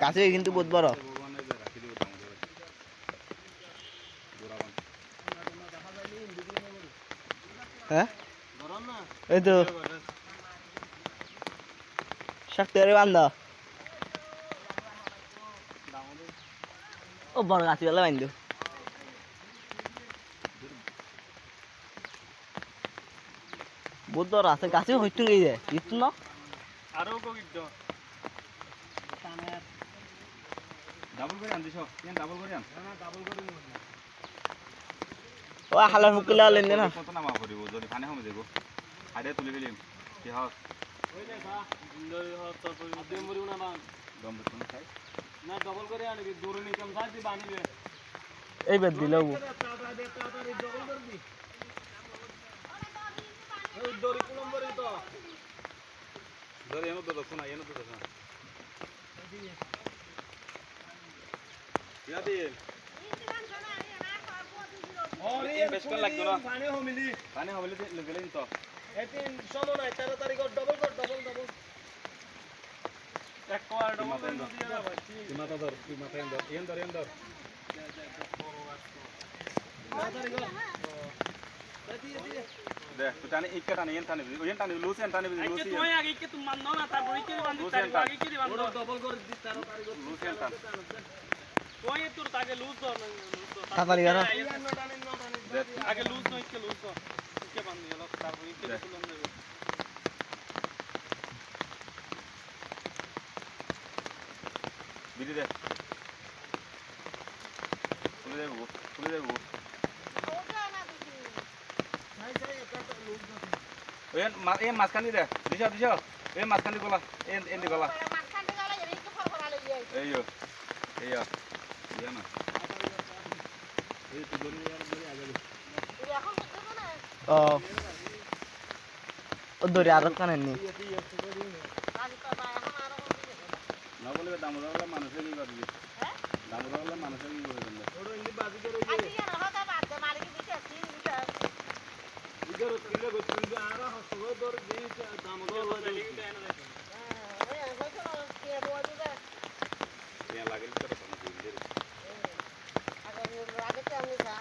কাছে কিন্তু বহুত বড়। হ্যাঁ এই তো শক্তি বান্ধ ও বড় গাছ গেলে বান্ধ বহুত বড় আছে গাছে হইতো এই যে ইতো না আরো কইতো ডাবল করে আনদিছ কেন ডাবল করে আন না ডাবল করে নিব না ও হালার মুকলে আলেন না কত নামা করিব যদি খানে হবে দেব আইডা তুলে ফেলিম কি হাস ওই না বা সুন্দর হাত তারপর দম মরিব না বান দম তুমি খাই না ডাবল করে আনবি দূরে নি কম সাইজ বানিবে এই বেদ দিলাও ডাবল করবি ওই দড়ি কুলম্বরে তো দড়ি এনো তো শোনা এনো তো শোনা ইয়া দে और ये बेस्टन लग दो ना पानी हो मिली लगले तो एतिन सोलो ना 13 तारीख को डबल एक को डबल कर दिया भाई माता दर एंदर दे तो जाने एक टाने एन टाने लूज एन टाने लूज के तुम आगे के तुम मान ना तार बड़ी के बांध तार आगे के बांध डबल कर दी 13 तारीख को लूज एन टाने कोई তোর আগে লুজ দাও না তাড়াতাড়ি করো আগে লুজ নয় কে লুজ দাও কে বান্ধ দিল তারপর ইকে তুলন দেবে বিধি দে তুলে দেবো ওটা না দিছি নাই যাই একটা লুজ দাও ওই মাছখানি দে দিছ এই মাছখানি গলা এন্ডি গলা মাছখানি গলা এই তো ফরফরা লাগি এইও ইয়া না এই তো দড়ি আগে এই এখন করতে না ও দড়ি আর কানেন নি না বলে দামোদরলা মানুষে কি করবি হ্যাঁ দামোদরলা মানুষে কি করবে ওড়ো ইন্দি বাজি করে আই কি না হতা বাদ দে মালিক দিছে ইগর কিলো গতুল আর হসগো দর দি দামোদরলা লিং দেন রে হ্যাঁ এই হইতো কে বলি দে কে লাগেল তো কোন দিন দে আগে চালনি যা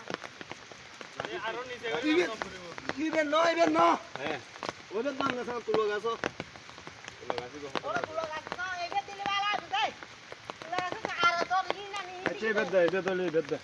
আরো নিচে কি বে নয় হ্যাঁ ওদের দাম না সব তুলো গাছ अच्छा बेद दे दे तो ले बेद दे